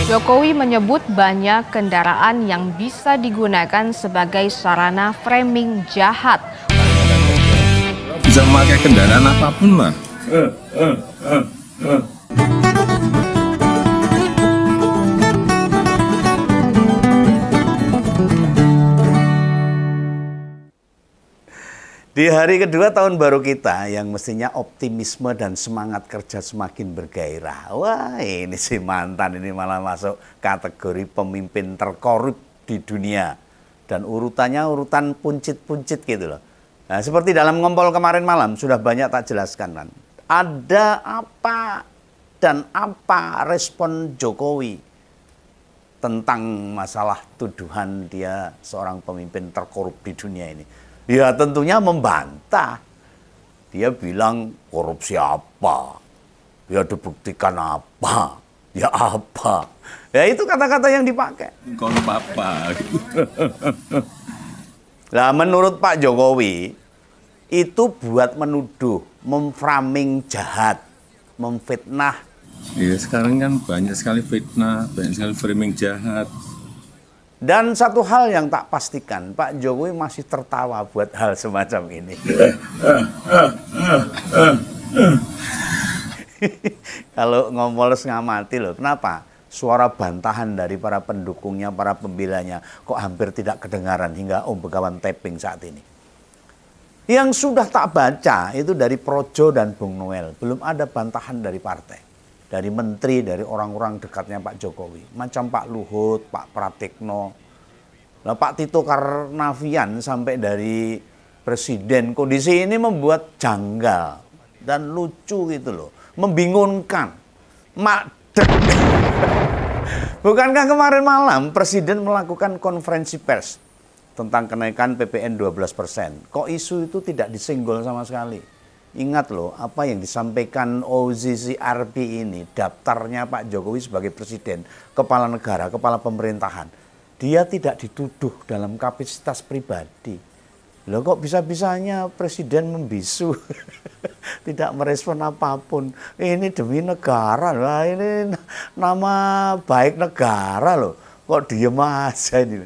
Jokowi menyebut banyak kendaraan yang bisa digunakan sebagai sarana framing jahat. Bisa memakai kendaraan apapun lah. Di hari kedua tahun baru kita yang mestinya optimisme dan semangat kerja semakin bergairah. Wah, ini si mantan ini malah masuk kategori pemimpin terkorup di dunia. Dan urutannya urutan puncit-puncit gitu loh. Nah, seperti dalam ngompol kemarin malam sudah banyak tak jelaskan kan. Ada apa dan apa respon Jokowi tentang masalah tuduhan dia seorang pemimpin terkorup di dunia ini. Ya tentunya membantah. Dia bilang korupsi apa? Ya dibuktikan apa? Ya apa? Ya itu kata-kata yang dipakai. Korup apa? Nah menurut Pak Jokowi itu buat menuduh, memframing jahat, memfitnah. Ya sekarang kan banyak sekali fitnah, banyak sekali framing jahat. Dan satu hal yang tak pastikan, Pak Jokowi masih tertawa buat hal semacam ini. Kalau ngomong ngamati loh, kenapa? Suara bantahan dari para pendukungnya, para pembelanya, kok hampir tidak kedengaran hingga Om Begawan tapping saat ini. Yang sudah tak baca itu dari Projo dan Bung Noel, belum ada bantahan dari partai. Dari menteri, dari orang-orang dekatnya Pak Jokowi. Macam Pak Luhut, Pak Pratikno. Nah, Pak Tito Karnavian sampai dari presiden. Kondisi ini membuat janggal dan lucu gitu loh. Membingungkan. Makdek. Bukankah kemarin malam presiden melakukan konferensi pers tentang kenaikan PPN 12%. Kok isu itu tidak disenggol sama sekali? Ingat loh, apa yang disampaikan OZCRP ini, daftarnya Pak Jokowi sebagai presiden, kepala negara, kepala pemerintahan. Dia tidak dituduh dalam kapasitas pribadi. Loh kok bisa-bisanya presiden membisu, tidak merespon apapun. Ini demi negara, lah ini nama baik negara loh. Kok diem aja ini.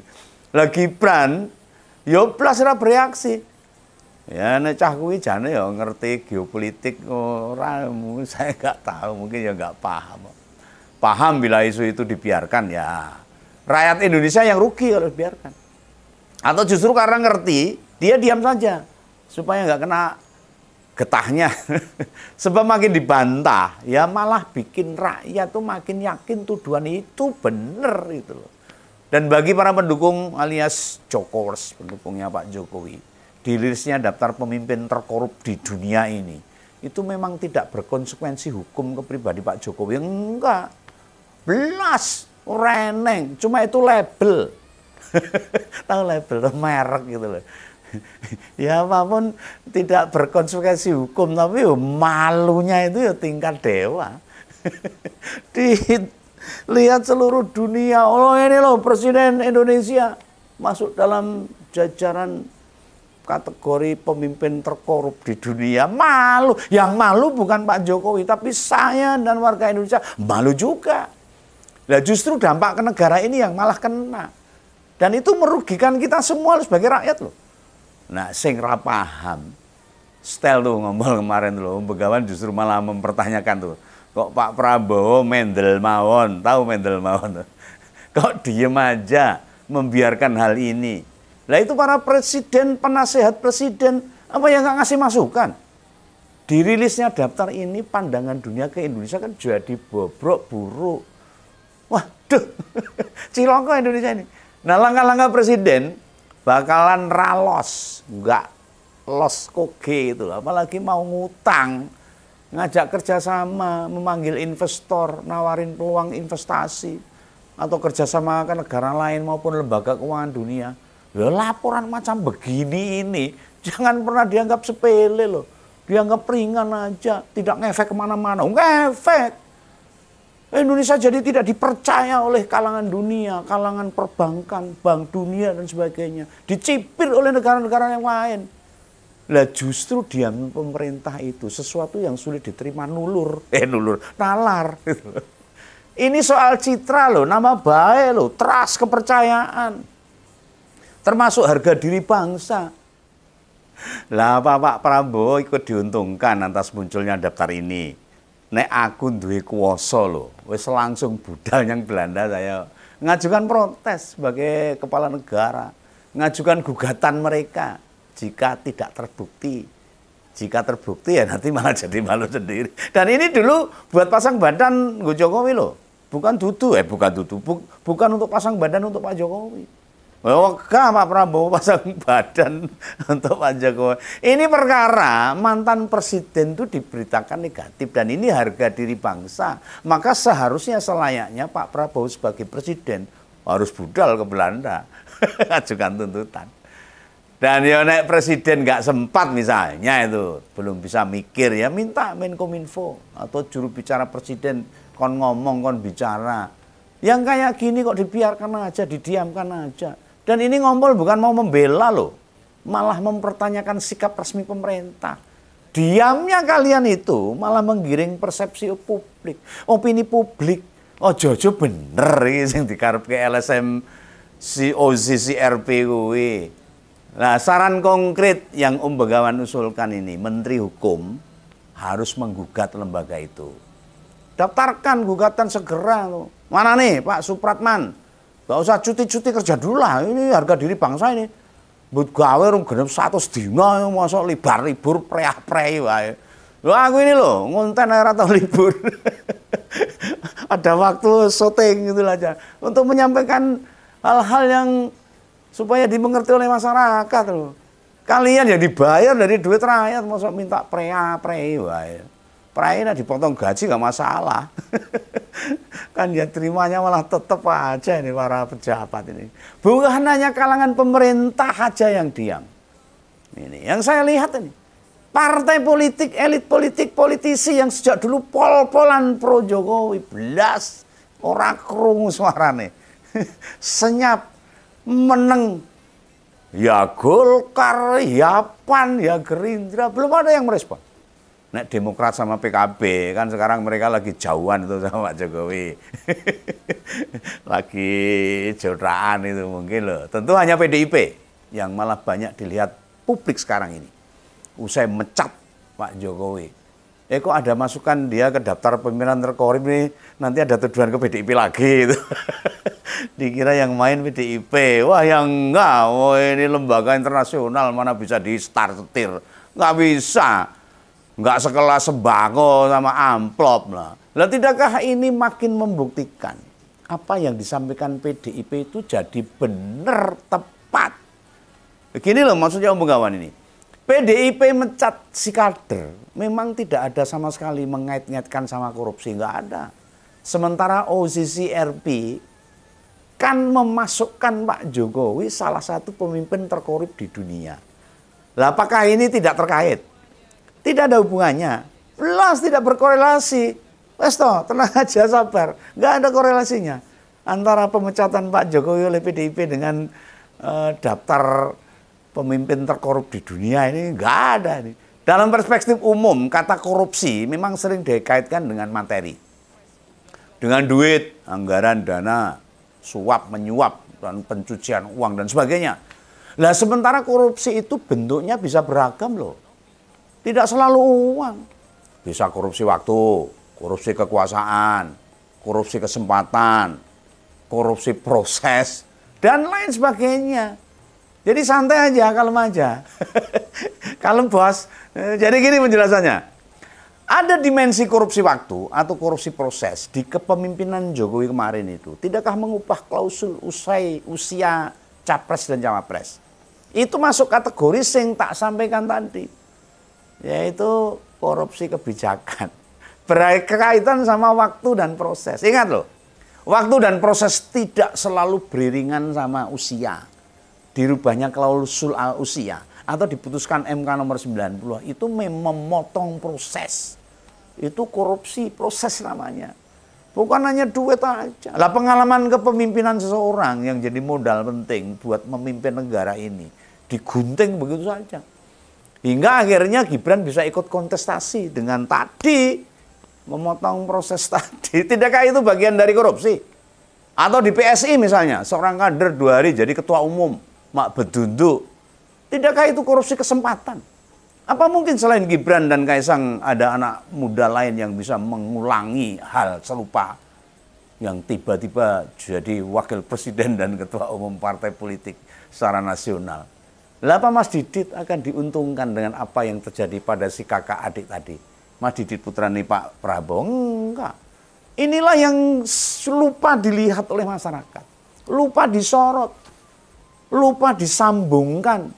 Lah Gibran, yo plus bereaksi. Ya nek cah kuwi jane ya ngerti geopolitik ora, saya nggak tahu, mungkin ya nggak paham. Paham bila isu itu dibiarkan ya rakyat Indonesia yang rugi kalau dibiarkan. Atau justru karena ngerti dia diam saja supaya nggak kena getahnya. Sebab makin dibantah ya malah bikin rakyat tuh makin yakin tuduhan itu bener itu loh. Dan bagi para pendukung alias Jokowers, pendukungnya Pak Jokowi, dirilisnya daftar pemimpin terkorup di dunia ini, itu memang tidak berkonsekuensi hukum ke pribadi Pak Jokowi. Enggak, belas, reneng, cuma itu label. Tahu label, merek gitu loh. Ya apapun tidak berkonsekuensi hukum, tapi malunya itu ya tingkat dewa. Dilihat seluruh dunia, oh ini loh Presiden Indonesia masuk dalam jajaran kategori pemimpin terkorup di dunia. Malu. Yang malu bukan Pak Jokowi, tapi saya dan warga Indonesia malu juga. Nah justru dampak ke negara ini yang malah kena. Dan itu merugikan kita semua sebagai rakyat loh. Nah sing ra paham, style tuh ngomong kemarin loh, Begawan justru malah mempertanyakan tuh. Kok Pak Prabowo mendel mawon, tahu mendel mawon? Kok diem aja membiarkan hal ini? Nah itu para presiden, penasehat presiden, apa yang nggak ngasih masukan? Dirilisnya daftar ini pandangan dunia ke Indonesia kan jadi bobrok buruk. Waduh, ciloko Indonesia ini. Nah langkah-langkah presiden bakalan ralos, nggak los koge itu, apalagi mau ngutang, ngajak kerjasama, memanggil investor, nawarin peluang investasi, atau kerjasama ke negara lain maupun lembaga keuangan dunia. Ya, laporan macam begini ini jangan pernah dianggap sepele loh, dianggap ringan aja, tidak ngefek kemana-mana. Ngefek. Indonesia jadi tidak dipercaya oleh kalangan dunia, kalangan perbankan, bank dunia dan sebagainya, dicipir oleh negara-negara yang lain. Lah justru diam pemerintah itu sesuatu yang sulit diterima nalar. Ini soal citra loh, nama baik loh, trust, kepercayaan. Termasuk harga diri bangsa. Lah Pak Prabowo ikut diuntungkan atas munculnya daftar ini. Nek aku duwe kuwasa loh, wis langsung budal yang Belanda saya ngajukan protes sebagai kepala negara, ngajukan gugatan mereka jika tidak terbukti. Jika terbukti ya nanti malah jadi malu sendiri. Dan ini dulu buat pasang badan Nggo Jokowi loh. Bukan bukan untuk pasang badan untuk Pak Jokowi. Oke, Pak Prabowo pasang badan untuk Pak Jokowi. Ini perkara mantan presiden itu diberitakan negatif dan ini harga diri bangsa. Maka seharusnya selayaknya Pak Prabowo sebagai presiden harus budal ke Belanda, ajukan tuntutan. Dan ya naik presiden nggak sempat misalnya itu belum bisa mikir ya minta Menkominfo atau juru bicara presiden kon ngomong kon bicara. Yang kayak gini kok dibiarkan aja, didiamkan aja. Dan ini ngompol bukan mau membela loh, malah mempertanyakan sikap resmi pemerintah. Diamnya kalian itu malah menggiring persepsi publik, opini publik. Oh jojo bener ini yang dikarep ke LSM si OZCRP kuwi. Nah, saran konkret yang Om Begawan usulkan ini, Menteri Hukum harus menggugat lembaga itu. Daftarkan gugatan segera loh. Mana nih Pak Supratman? Gak usah cuti-cuti kerja dulu lah. Ini harga diri bangsa ini. Buat gawe rung genep 100 dina mosok libur preah-prei wae. Lho aku ini loh, ngonten air atau libur. Ada waktu syuting gitu aja. Untuk menyampaikan hal-hal yang supaya dimengerti oleh masyarakat loh. Kalian yang dibayar dari duit rakyat mosok minta preah-prei wae. Praina dipotong gaji gak masalah. Kan dia terimanya malah tetap aja ini para pejabat ini. Bukan hanya kalangan pemerintah aja yang diam. Ini yang saya lihat ini. Partai politik, elit politik, politisi yang sejak dulu pol-polan pro Jokowi. Belas orang krungu suarane. Senyap meneng. Ya Golkar, ya PAN, ya Gerindra. Belum ada yang merespon. Nek Demokrat sama PKB kan sekarang mereka lagi jauhan itu sama Pak Jokowi. Lagi jodraan itu mungkin loh. Tentu hanya PDIP yang malah banyak dilihat publik sekarang ini. Usai mecat Pak Jokowi. Kok ada masukan dia ke daftar pemimpinan terkorup nih, nanti ada tuduhan ke PDIP lagi itu. Dikira yang main PDIP. Wah yang enggak, oh ini lembaga internasional mana bisa di-start-setir. Nggak bisa. Nggak sekelas sembako sama amplop lah. Lah tidakkah ini makin membuktikan apa yang disampaikan PDIP itu jadi benar tepat. Begini loh maksudnya Om Begawan ini. PDIP mencat si kader memang tidak ada sama sekali mengait-ngaitkan sama korupsi, nggak ada. Sementara OZCRP kan memasukkan Pak Jokowi salah satu pemimpin terkorup di dunia. Lah apakah ini tidak terkait? Tidak ada hubungannya, plus tidak berkorelasi. Wes toh, tenang aja sabar, nggak ada korelasinya antara pemecatan Pak Jokowi oleh PDIP dengan daftar pemimpin terkorup di dunia ini nggak ada nih. Dalam perspektif umum, kata korupsi memang sering dikaitkan dengan materi, dengan duit, anggaran, dana, suap, menyuap, dan pencucian uang dan sebagainya. Nah sementara korupsi itu bentuknya bisa beragam loh. Tidak selalu uang. Bisa korupsi waktu, korupsi kekuasaan, korupsi kesempatan, korupsi proses, dan lain sebagainya. Jadi santai aja, kalem aja. Kalem bos. Jadi gini penjelasannya. Ada dimensi korupsi waktu atau korupsi proses di kepemimpinan Jokowi kemarin itu. Tidakkah mengubah klausul usia capres dan cawapres? Itu masuk kategori yang tak sampaikan tadi. Yaitu korupsi kebijakan. Berkaitan sama waktu dan proses. Ingat loh, waktu dan proses tidak selalu beriringan sama usia. Dirubahnya klausul usia atau diputuskan MK nomor 90 itu memotong proses. Itu korupsi proses namanya. Bukan hanya duit aja. Lah pengalaman kepemimpinan seseorang yang jadi modal penting buat memimpin negara ini digunting begitu saja. Hingga akhirnya Gibran bisa ikut kontestasi dengan tadi memotong proses tadi. Tidakkah itu bagian dari korupsi? Atau di PSI misalnya, seorang kader 2 hari jadi ketua umum, mak bedunduk. Tidakkah itu korupsi kesempatan? Apa mungkin selain Gibran dan Kaisang ada anak muda lain yang bisa mengulangi hal serupa? Yang tiba-tiba jadi wakil presiden dan ketua umum partai politik secara nasional. Lah apa Mas Didit akan diuntungkan dengan apa yang terjadi pada si kakak adik tadi? Mas Didit putrane Pak Prabowo? Enggak. Inilah yang lupa dilihat oleh masyarakat. Lupa disorot. Lupa disambungkan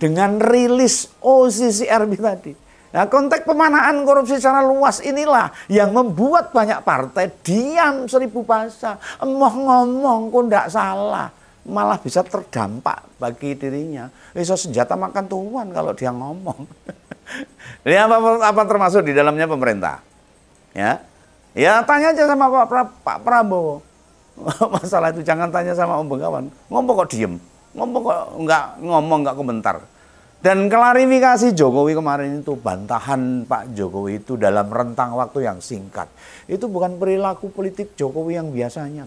dengan rilis OZCRB tadi. Nah, konteks pemanaan korupsi secara luas inilah yang membuat banyak partai diam 1000 bahasa. Emoh ngomong kok ndak salah. Malah bisa terdampak bagi dirinya. Iso senjata makan tuan kalau dia ngomong. Ini apa termasuk di dalamnya pemerintah? Ya tanya aja sama Pak Prabowo. Masalah itu jangan tanya sama Om Bengawan. Ngomong kok diem. Ngomong kok nggak komentar. Dan klarifikasi Jokowi kemarin itu, bantahan Pak Jokowi itu dalam rentang waktu yang singkat. Itu bukan perilaku politik Jokowi yang biasanya.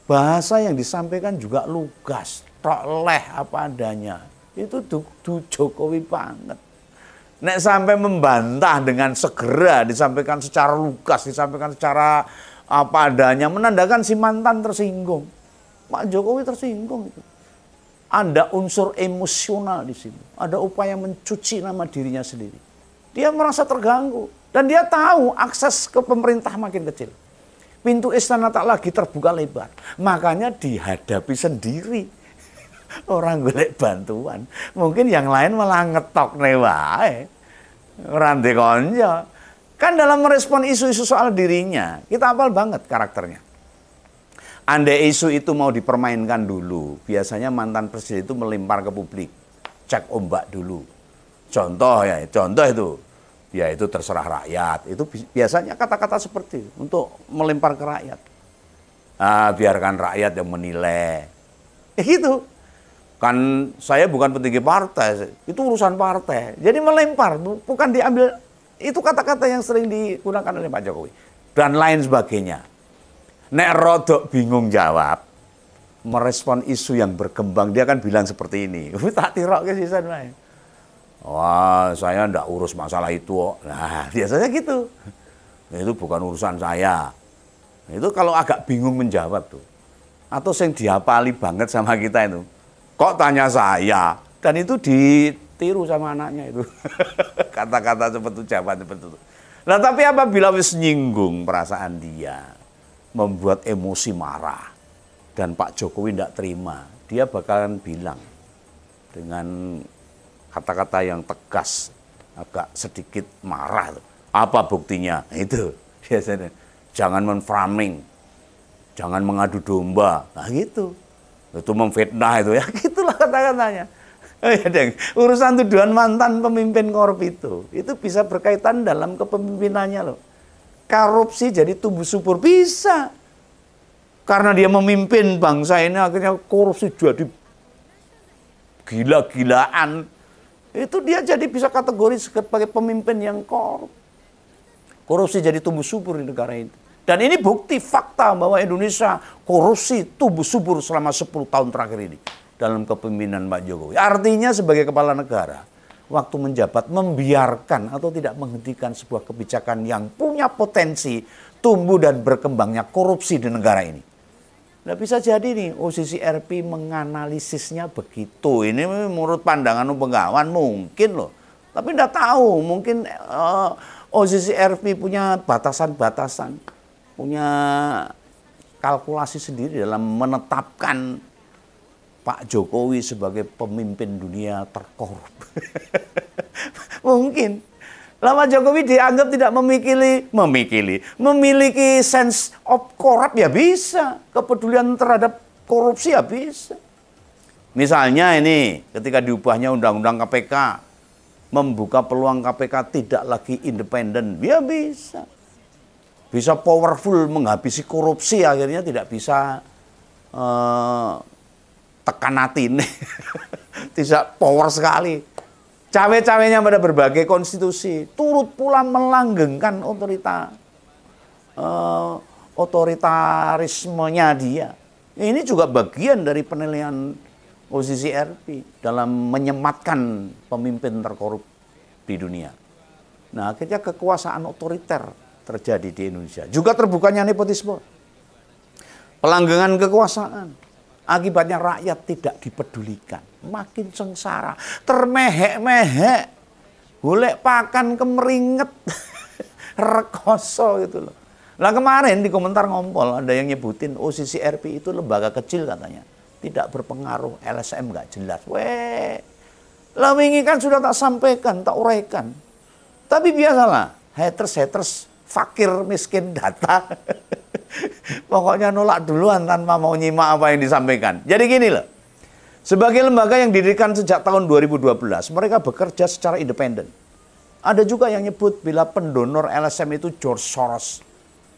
Bahasa yang disampaikan juga lugas, toleh apa adanya. Itu Jokowi banget. Nek sampai membantah dengan segera, disampaikan secara lugas, disampaikan secara apa adanya, menandakan si mantan tersinggung. Pak Jokowi tersinggung itu. Ada unsur emosional di sini. Ada upaya mencuci nama dirinya sendiri. Dia merasa terganggu. Dan dia tahu akses ke pemerintah makin kecil. Pintu istana tak lagi terbuka lebar. Makanya dihadapi sendiri. Orang golek bantuan. Mungkin yang lain malah ngetok nih wae. Rante konco. Kan dalam merespon isu-isu soal dirinya, kita hafal banget karakternya. Andai isu itu mau dipermainkan dulu, biasanya mantan presiden itu melempar ke publik, cek ombak dulu. Contoh itu, ya itu terserah rakyat. Itu biasanya kata-kata seperti itu, untuk melempar ke rakyat. Biarkan rakyat yang menilai. Gitu. Kan saya bukan petinggi partai, itu urusan partai. Jadi melempar, bukan diambil. Itu kata-kata yang sering digunakan oleh Pak Jokowi. Dan lain sebagainya. Nek rodok bingung jawab, merespon isu yang berkembang, dia kan bilang seperti ini. Tak tirok ke sisan wae. Wah, saya ndak urus masalah itu. Nah, biasanya gitu. Itu bukan urusan saya. Itu kalau agak bingung menjawab tuh. Atau yang diapali banget sama kita itu. Kok tanya saya? Dan itu ditiru sama anaknya itu. Kata-kata seperti itu, jawaban seperti itu. Nah, tapi apabila wis nyinggung perasaan dia, membuat emosi marah, dan Pak Jokowi tidak terima, dia bakalan bilang dengan kata-kata yang tegas, agak sedikit marah. Apa buktinya? Itu biasanya. Jangan menframing, jangan mengadu domba. Nah gitu. Itu memfitnah itu ya. Gitulah kata-katanya. Urusan tuduhan mantan pemimpin korup itu bisa berkaitan dalam kepemimpinannya loh. Korupsi jadi tumbuh subur bisa. Karena dia memimpin bangsa ini akhirnya korupsi jadi gila-gilaan. Itu dia jadi bisa kategori sebagai pemimpin yang korup. Korupsi jadi tumbuh subur di negara ini. Dan ini bukti fakta bahwa Indonesia korupsi tumbuh subur selama 10 tahun terakhir ini. Dalam kepemimpinan Pak Jokowi. Artinya sebagai kepala negara, waktu menjabat membiarkan atau tidak menghentikan sebuah kebijakan yang punya potensi tumbuh dan berkembangnya korupsi di negara ini. Nah bisa jadi nih OZCRB menganalisisnya begitu. Ini menurut pandangan Bengawan mungkin loh. Tapi tidak tahu, mungkin OZCRB punya batasan-batasan, punya kalkulasi sendiri dalam menetapkan Pak Jokowi sebagai pemimpin dunia terkorup. Mungkin. Lama Jokowi dianggap tidak memiliki sense of corrupt ya bisa. Kepedulian terhadap korupsi ya bisa. Misalnya ini ketika diubahnya Undang-Undang KPK, membuka peluang KPK tidak lagi independen, ya bisa. Bisa powerful menghabisi korupsi, akhirnya tidak bisa tekan hati ini. Tidak power sekali. Cawe-cawenya pada berbagai konstitusi turut pula melanggengkan otorita otoritarismenya dia. Ini juga bagian dari penilaian OCCRP dalam menyematkan pemimpin terkorup di dunia. Nah, akhirnya kekuasaan otoriter terjadi di Indonesia. Juga terbukanya nepotisme. Pelanggengan kekuasaan. Akibatnya rakyat tidak dipedulikan. Makin sengsara. Termehek-mehek. Golek pakan kemeringet. Rekoso gitu loh. Lah kemarin di komentar ngompol ada yang nyebutin OCCRP itu lembaga kecil katanya. Tidak berpengaruh, LSM nggak jelas. Weh, lah wingi kan sudah tak sampaikan, tak uraikan. Tapi biasalah, haters, fakir, miskin, data. Pokoknya nolak duluan tanpa mau nyimak apa yang disampaikan. Jadi gini loh, sebagai lembaga yang didirikan sejak tahun 2012, mereka bekerja secara independen. Ada juga yang nyebut bila pendonor LSM itu George Soros.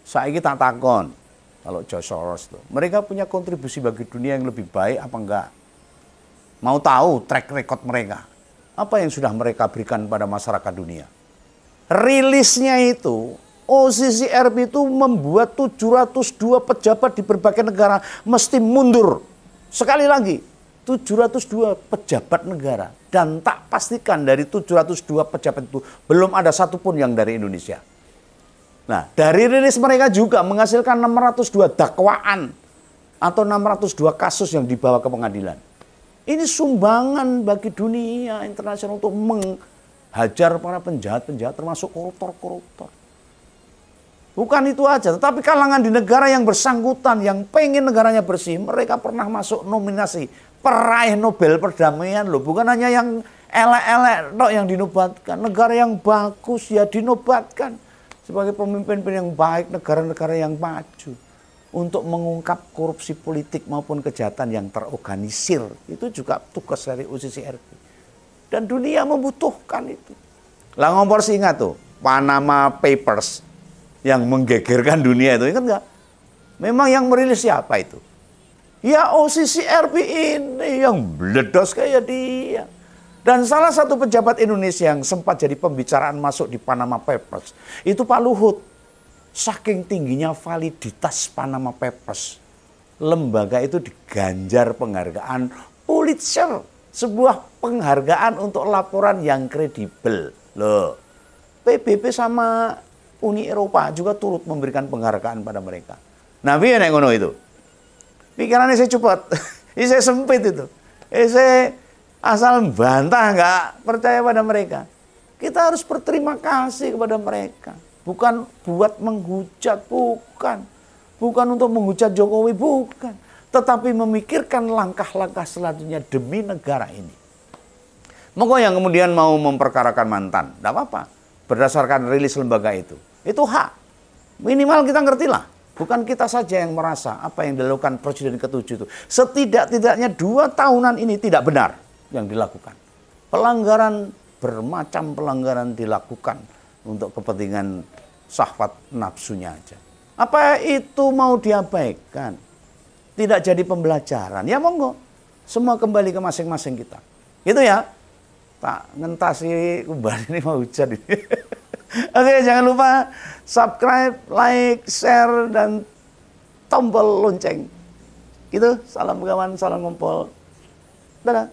Saya tak takon, kalau George Soros tuh, mereka punya kontribusi bagi dunia yang lebih baik apa enggak? Mau tahu track record mereka? Apa yang sudah mereka berikan pada masyarakat dunia? Rilisnya itu, OCCRP itu membuat 702 pejabat di berbagai negara mesti mundur. Sekali lagi, 702 pejabat negara. Dan tak pastikan dari 702 pejabat itu belum ada satupun yang dari Indonesia. Nah, dari rilis mereka juga menghasilkan 602 dakwaan atau 602 kasus yang dibawa ke pengadilan. Ini sumbangan bagi dunia internasional untuk menghajar para penjahat-penjahat termasuk koruptor-koruptor. Bukan itu aja, tetapi kalangan di negara yang bersangkutan, yang pengen negaranya bersih, mereka pernah masuk nominasi peraih Nobel perdamaian loh. Bukan hanya yang elek-elek yang dinobatkan, negara yang bagus ya dinobatkan sebagai pemimpin yang baik, negara-negara yang maju untuk mengungkap korupsi politik maupun kejahatan yang terorganisir. Itu juga tugas dari OCCRP. Dan dunia membutuhkan itu. Lah ngompor sih ingat tuh, Panama Papers yang menggegerkan dunia itu, ingat nggak? Memang yang merilis siapa itu? Ya OCCRP ini yang meledos kayak dia. Dan salah satu pejabat Indonesia yang sempat jadi pembicaraan masuk di Panama Papers, itu Pak Luhut. Saking tingginya validitas Panama Papers, lembaga itu diganjar penghargaan Pulitzer. Sebuah penghargaan untuk laporan yang kredibel. Loh, PBB sama Uni Eropa juga turut memberikan penghargaan pada mereka. Nah, piye nek ngono itu? Pikirannya saya cepat, saya sempit itu. Saya asal bantah nggak percaya pada mereka. Kita harus berterima kasih kepada mereka. Bukan buat menghujat, bukan. Bukan untuk menghujat Jokowi, bukan. Tetapi memikirkan langkah-langkah selanjutnya demi negara ini. Monggo yang kemudian mau memperkarakan mantan, tidak apa-apa. Berdasarkan rilis lembaga itu hak. Minimal kita ngertilah. Bukan kita saja yang merasa apa yang dilakukan Presiden ke-7 itu. Setidak-tidaknya 2 tahunan ini tidak benar yang dilakukan. Pelanggaran, bermacam pelanggaran dilakukan untuk kepentingan syahwat nafsunya aja. Apa itu mau diabaikan? Tidak jadi pembelajaran. Ya monggo, semua kembali ke masing-masing kita. Gitu ya. Tak ngentasi kembali ini mau hujan ini. Oke, jangan lupa subscribe, like, share, dan tombol lonceng. Gitu, salam kawan, salam ngumpul. Dadah.